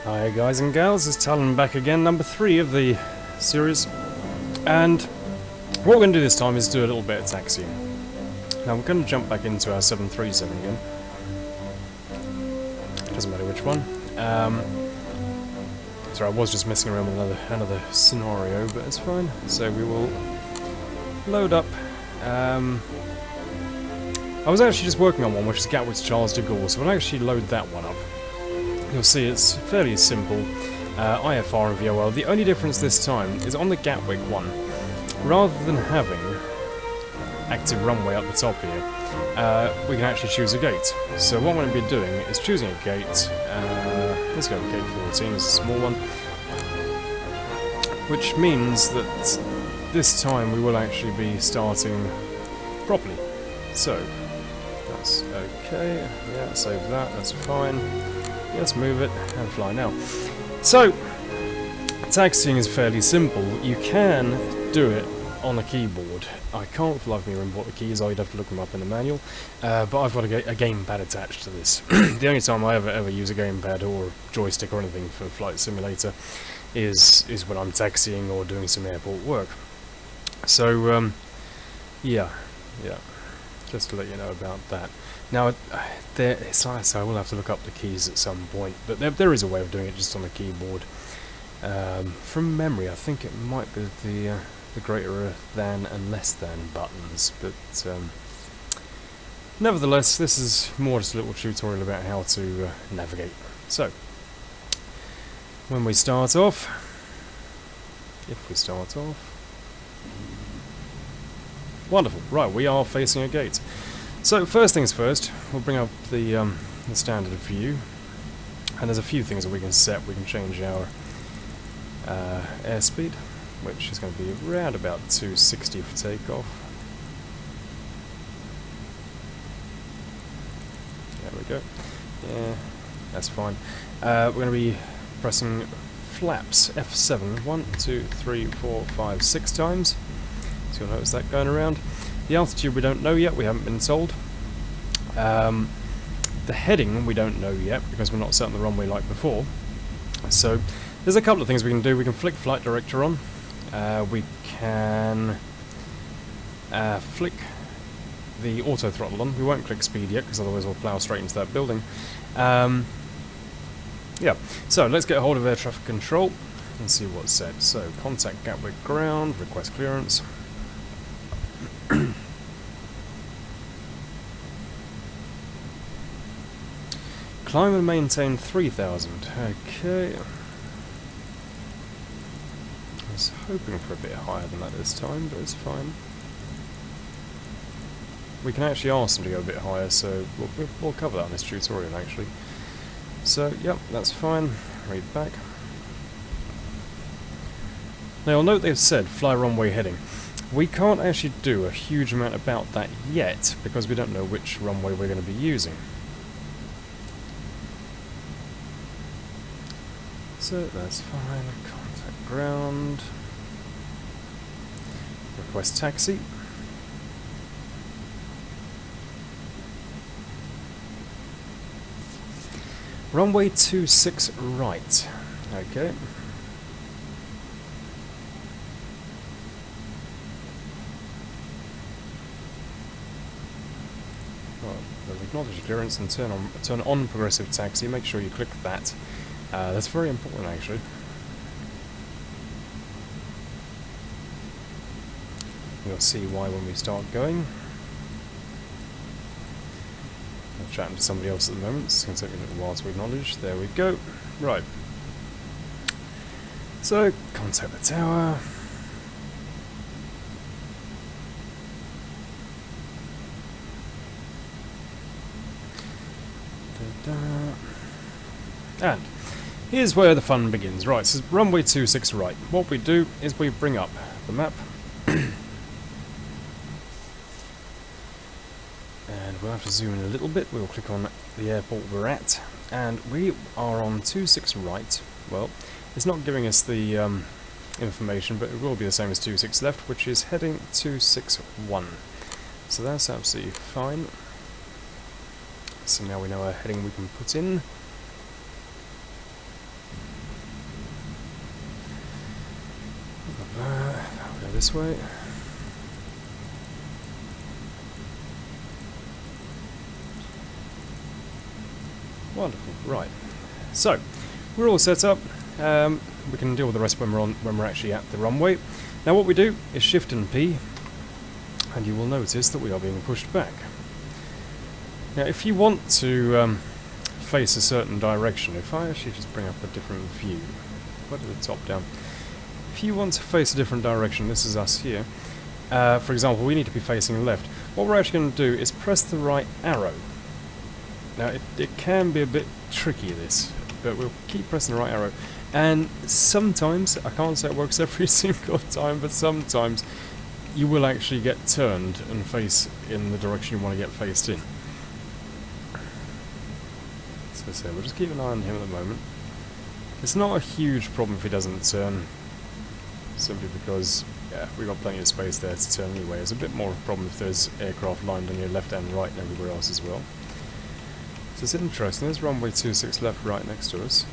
Hi guys and gals, it's Talon back again, number 3 of the series. And what we're going to do this time is do a little bit of taxiing. Now we're going to jump back into our 737 again. Doesn't matter which one. Sorry, I was just messing around with another scenario, but it's fine. So we will load up. I was actually just working on one, which is Gatwick's Charles de Gaulle, so we'll actually load that one up. You'll see it's fairly simple, IFR and VOL. The only difference this time is on the Gatwick one, rather than having active runway up the top here, we can actually choose a gate. So what I'm going to be doing is choosing a gate. Let's go with gate 14, it's a small one, which means that this time we will actually be starting properly. So that's okay, yeah, save that, that's fine. Let's move it and fly now. So, taxiing is fairly simple. You can do it on a keyboard. I can't for the life of me remember what the keys are, you'd have to look them up in the manual. But I've got a gamepad attached to this. The only time I ever use a gamepad or joystick or anything for Flight Simulator is when I'm taxiing or doing some airport work. So, yeah. Just to let you know about that. Now, so I will have to look up the keys at some point, but there is a way of doing it just on the keyboard. From memory, I think it might be the greater than and less than buttons, but nevertheless, this is more just a little tutorial about how to navigate. So, when we start off, wonderful, right, we are facing a gate. So first things first, we'll bring up the standard view, and there's a few things that we can set. We can change our airspeed, which is going to be around about 260 for takeoff. There we go. Yeah, that's fine. We're going to be pressing flaps F7 1, 2, 3, 4, 5, 6 times. So you'll notice that going around. The altitude we don't know yet, we haven't been told. The heading we don't know yet because we're not set on the runway like before. So there's a couple of things we can do. We can flick flight director on. We can flick the auto throttle on. We won't click speed yet because otherwise we'll plough straight into that building. Yeah, so let's get a hold of air traffic control and see what's said. So contact Gatwick ground, request clearance. Climb and maintain 3000. Okay. I was hoping for a bit higher than that this time, but it's fine. We can actually ask them to go a bit higher, so we'll cover that in this tutorial actually. So, yep, that's fine. Read back. Now you'll note they've said fly runway heading. We can't actually do a huge amount about that yet, because we don't know which runway we're going to be using. So that's fine. Contact ground. Request taxi. Runway 26 right. Okay. Acknowledge clearance and turn on progressive taxi. Make sure you click that. That's very important actually. You'll see why when we start going. I'm chatting to somebody else at the moment. It's going to take me a little while to acknowledge. There we go. Right. So contact the tower. And here's where the fun begins. Right, so runway 26 right. What we do is we bring up the map. And we'll have to zoom in a little bit. We'll click on the airport we're at. And we are on 26 right. Well, it's not giving us the information, but it will be the same as 26 left, which is heading 261. So that's absolutely fine. So now we know our heading we can put in. this way. Wonderful. Right. So we're all set up. We can deal with the rest when we're actually at the runway. Now what we do is Shift and P, and you will notice that we are being pushed back. Now if you want to face a certain direction, if I actually just bring up a different view, put it at the top down. If you want to face a different direction, this is us here. For example, we need to be facing left. What we're actually going to do is press the right arrow. Now it can be a bit tricky this, but we'll keep pressing the right arrow. And sometimes, I can't say it works every single time, but sometimes you will actually get turned and face in the direction you want to get faced in. So we'll just keep an eye on him at the moment. It's not a huge problem if he doesn't turn, simply because we've got plenty of space there to turn anyway. It's a bit more of a problem if there's aircraft lined on your left and right and everywhere else as well. So it's interesting, there's runway 26 left right next to us.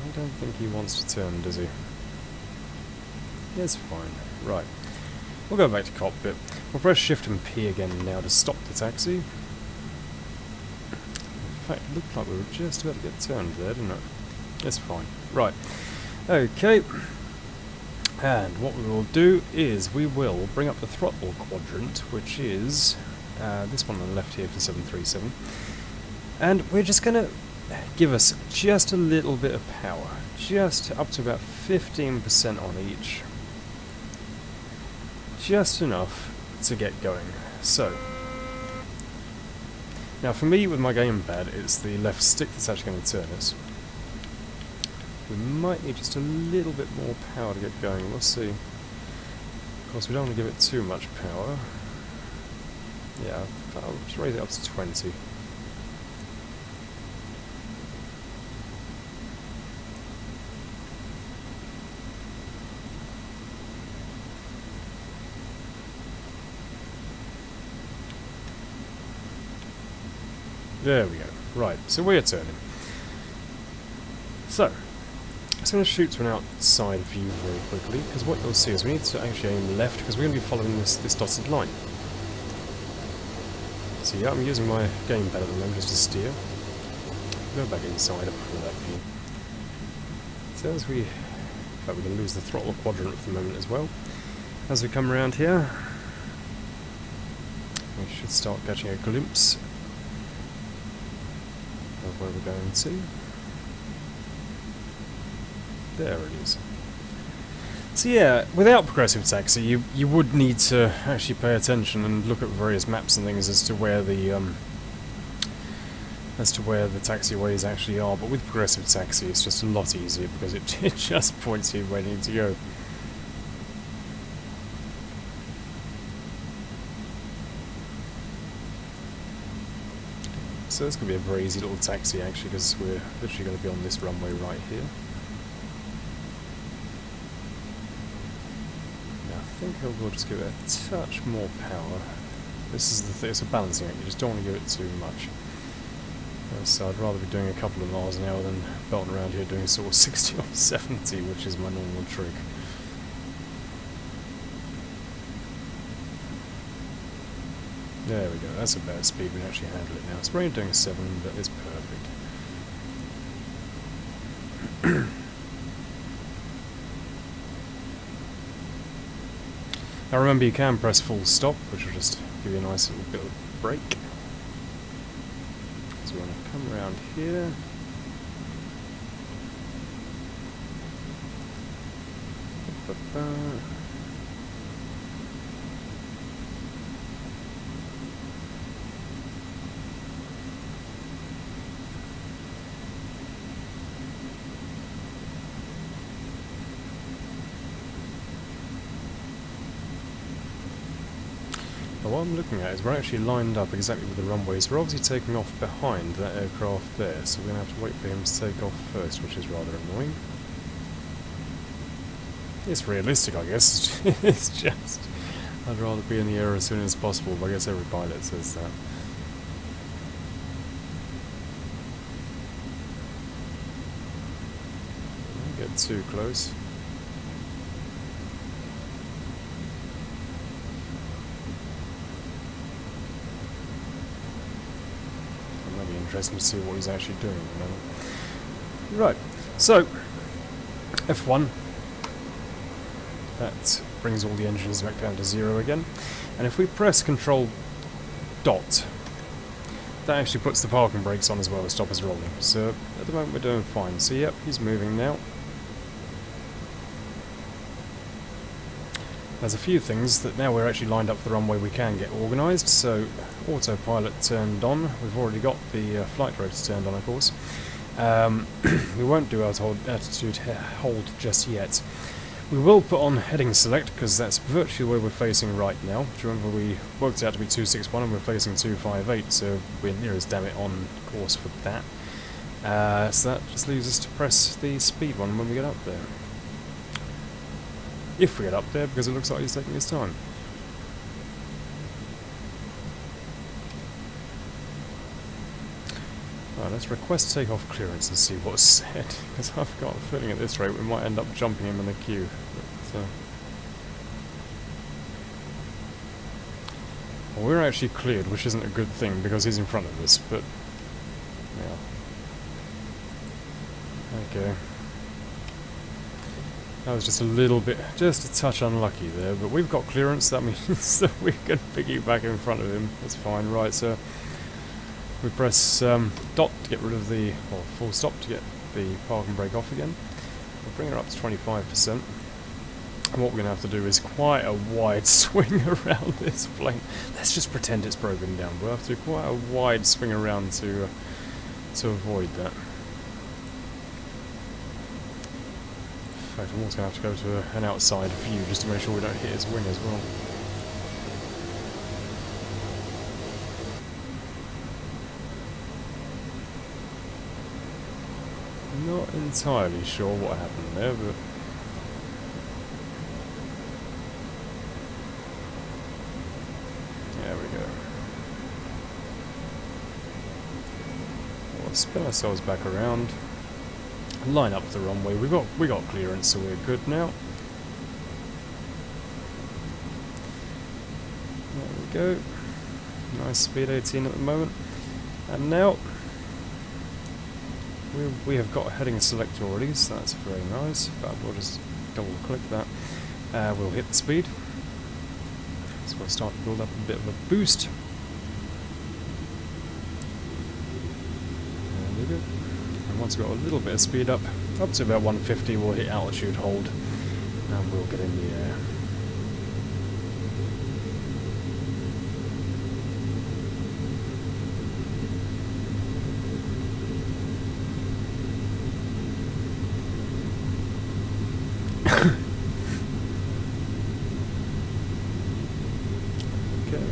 I don't think he wants to turn, does he? It's fine. Right. We'll go back to cockpit. We'll press Shift and P again now to stop the taxi. In fact, it looked like we were just about to get turned there, didn't it? It's fine. Right. Okay. And what we will do is we will bring up the throttle quadrant, which is this one on the left here for 737. And we're just going to give us just a little bit of power. Just up to about 15% on each. Just enough to get going. So, now for me with my gamepad, it's the left stick that's actually going to turn us. We might need just a little bit more power to get going. We'll see. Of course, we don't want to give it too much power. Yeah, I'll just raise it up to 20. There we go. Right, so we're turning. So, I'm just going to shoot to an outside view very quickly, because what you'll see is we need to actually aim left, because we're going to be following this dotted line. So yeah, I'm using my gamepad at the moment just to steer. Go back inside up for that view. So as we... in fact, we can lose the throttle quadrant for the moment as well. As we come around here, we should start catching a glimpse of where we're going to. There it is. So yeah, without progressive taxi, you would need to actually pay attention and look at various maps and things as to where the taxiways actually are. But with progressive taxi, it's just a lot easier because it just points you where you need to go. So this could be a very easy little taxi actually, because we're literally going to be on this runway right here. I think we'll just give it a touch more power. This is the thing, it's a balancing act, you just don't want to give it too much. So I'd rather be doing a couple of miles an hour than belting around here doing sort of 60 or 70, which is my normal trick. There we go, that's about speed, we can actually handle it now. It's only doing 7, but it's perfect. Now remember, you can press full stop, which will just give you a nice little bit of break. So we're going to come around here. But what I'm looking at is we're actually lined up exactly with the runways. We're obviously taking off behind that aircraft there, so we're going to have to wait for him to take off first, which is rather annoying. It's realistic, I guess. It's just... I'd rather be in the air as soon as possible, but I guess every pilot says that. Don't get too close. interesting to see what he's actually doing at the moment. Right, so F1, that brings all the engines back down to 0 again, and if we press Control dot, that actually puts the parking brakes on as well to stop us rolling. So at the moment we're doing fine. So yep, he's moving now. There's a few things that now we're actually lined up for the runway we can get organised. So autopilot turned on. We've already got the flight rotor turned on, of course. We won't do altitude hold just yet. We will put on heading select because that's virtually where we're facing right now. Do you remember we worked it out to be 261 and we're facing 258, so we're near as damn it on course for that. So that just leaves us to press the speed one when we get up there. If we get up there, because it looks like he's taking his time. Right, let's request takeoff clearance and see what's said, because I've got a feeling at this rate we might end up jumping him in the queue. But, well, we're actually cleared, which isn't a good thing because he's in front of us, but yeah. Okay. That was just a little bit, just a touch unlucky there, but we've got clearance, that means that we can piggyback in front of him. That's fine, right, so we press dot to get rid of the, or full stop to get the parking brake off again. We'll bring her up to 25%. And what we're going to have to do is quite a wide swing around this plane. Let's just pretend it's broken down. We'll have to do quite a wide swing around to avoid that. In fact, I'm almost going to have to go to an outside view just to make sure we don't hit his wing as well. Not entirely sure what happened there, but there we go. We'll spin ourselves back around, line up the runway. We got clearance, so we're good now. There we go. Nice speed 18 at the moment, and now. We have got a heading select already, so that's very nice, but we'll just double click that. We'll hit the speed, so we'll start to build up a bit of a boost. There we go. And once we've got a little bit of speed up to about 150, we'll hit altitude hold, and we'll get in the air.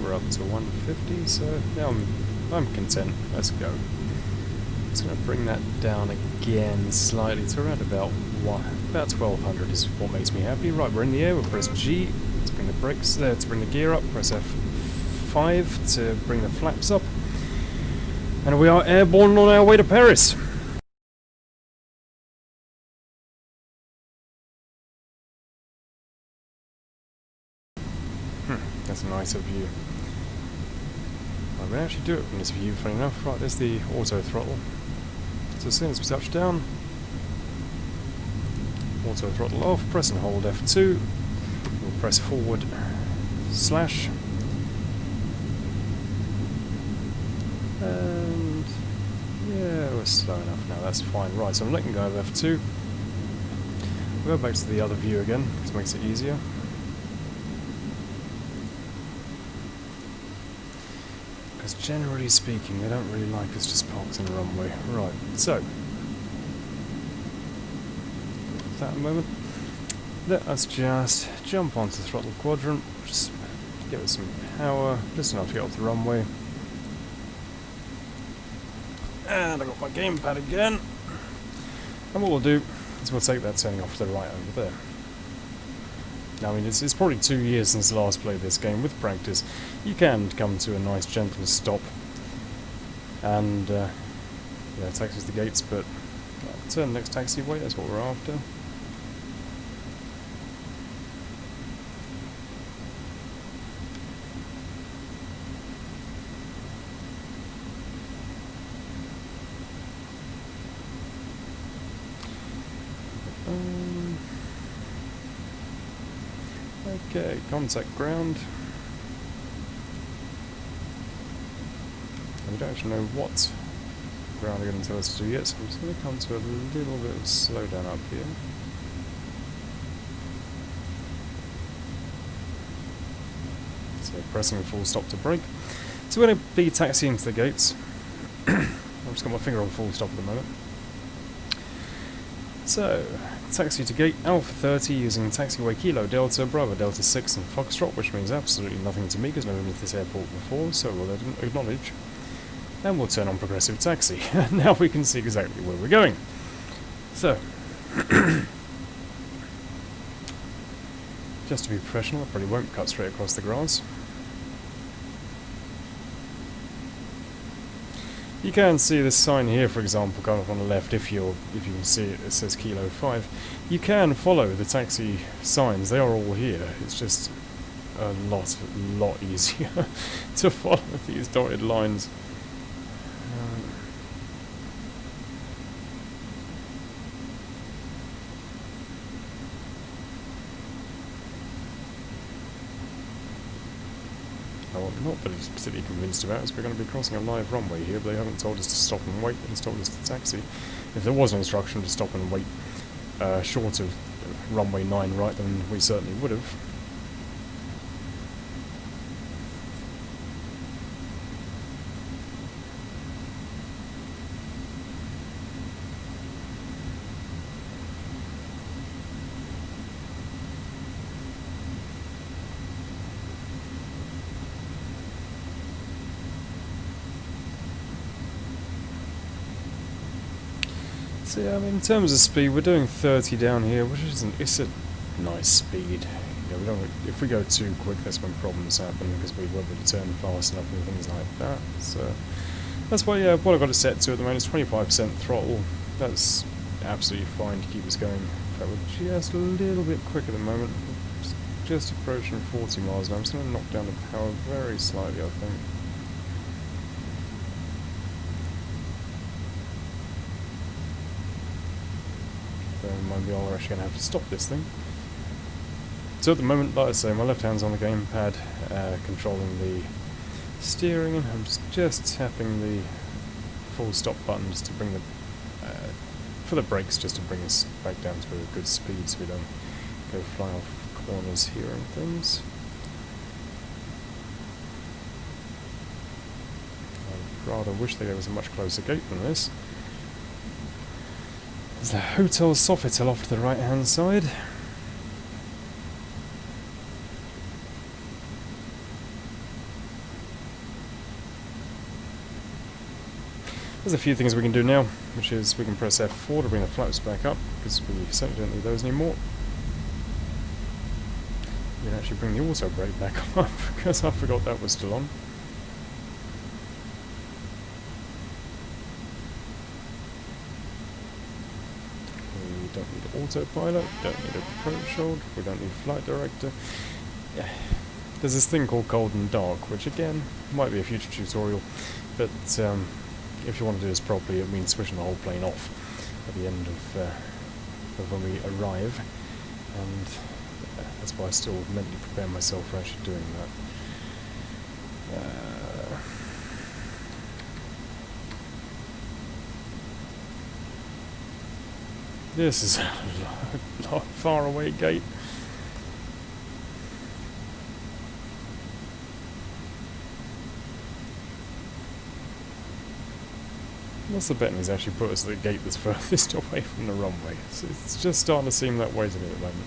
We're up to 150, so now I'm content. Let's go. Just going to bring that down again slightly to around about 1200 is what makes me happy. Right, we're in the air. We'll press G to bring the brakes there, to bring the gear up. Press F5 to bring the flaps up, and we are airborne on our way to Paris. That's a nicer view. I can actually do it from this view, funny enough. Right, there's the auto throttle. So as soon as we touch down, auto throttle off, press and hold F2. We'll press forward slash. And yeah, we're slow enough now, that's fine. Right, so I'm letting go of F2. We'll go back to the other view again, because it makes it easier. Because generally speaking, they don't really like us just parked in the runway. Right, so at that moment, let us just jump onto the throttle quadrant, just give it some power, just enough to get off the runway. And I got my gamepad again. And what we'll do is we'll take that turning off to the right over there. Now, I mean, it's probably 2 years since I last played this game. With practice, you can come to a nice gentle stop and taxis the gates, but turn next taxiway, that's what we're after. Okay, contact ground. We don't actually know what ground they're going to tell us to do yet, so I'm just going to come to a little bit of a slowdown up here. So pressing full stop to brake. So we're going to be taxiing to the gates. I've just got my finger on full stop at the moment. So, taxi to gate Alpha 30 using taxiway Kilo Delta, Bravo Delta 6 and Foxtrot, which means absolutely nothing to me because I've never been to this airport before, so we'll acknowledge. And we'll turn on progressive taxi. Now we can see exactly where we're going. So, just to be professional, I probably won't cut straight across the grass. You can see this sign here, for example, kind of on the left. If you can see it, it says Kilo 5. You can follow the taxi signs; they are all here. It's just a lot easier to follow these dotted lines. What I'm not particularly convinced about is we're going to be crossing a live runway here, but they haven't told us to stop and wait, they just told us to taxi. If there was an instruction to stop and wait short of runway 9 right, then we certainly would have. So yeah, I mean, in terms of speed, we're doing 30 down here, which it's a nice speed. You know, we don't, if we go too quick, that's when problems happen because we won't be able to turn fast enough and things like that. So that's why, yeah, what I've got it set to at the moment is 25% throttle. That's absolutely fine to keep us going. In fact, we're just a little bit quick at the moment, just approaching 40 miles now. I'm just going to knock down the power very slightly, I think. Mind me, we're actually going to have to stop this thing. So at the moment, like I say, my left hand's on the gamepad, controlling the steering, and I'm just tapping the full stop button just to bring the for the brakes, just to bring us back down to a good speed so we don't go flying off corners here and things. I rather wish they gave us a much closer gate than this. There's the Hotel Sofitel off to the right hand side. There's a few things we can do now, which is we can press F4 to bring the flaps back up, because we certainly don't need those anymore. We can actually bring the auto brake back up, because I forgot that was still on. We don't need autopilot, don't need approach hold, we don't need flight director. Yeah. There's this thing called cold and dark, which again might be a future tutorial, but if you want to do this properly, it means switching the whole plane off at the end of when we arrive, and that's why I still mentally prepare myself for actually doing that. This is a far away gate. What's the betting he's actually put us at the gate that's furthest away from the runway? So it's just starting to seem that way to me at the moment.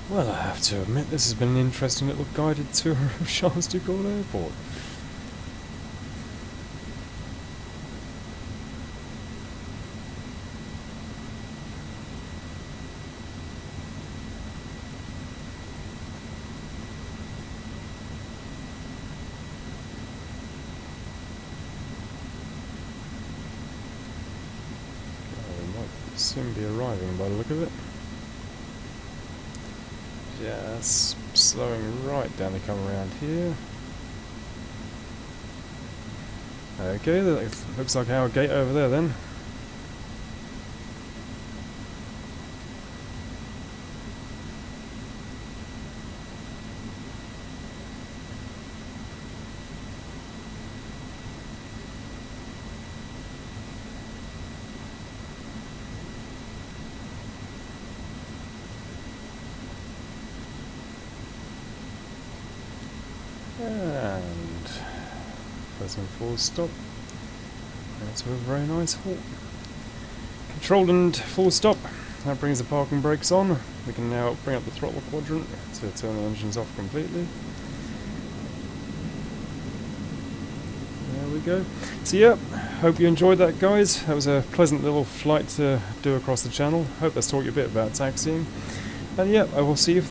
Well, I have to admit, this has been an interesting little guided tour of Charles de Gaulle Airport. soon be arriving by the look of it. Yes, slowing right down to come around here. Okay, that looks like our gate over there then. And pressing full stop. That's a very nice halt. Controlled and full stop. That brings the parking brakes on. We can now bring up the throttle quadrant to turn the engines off completely. There we go. So yeah, hope you enjoyed that, guys. That was a pleasant little flight to do across the channel. Hope that's taught you a bit about taxiing. And yeah, I will see you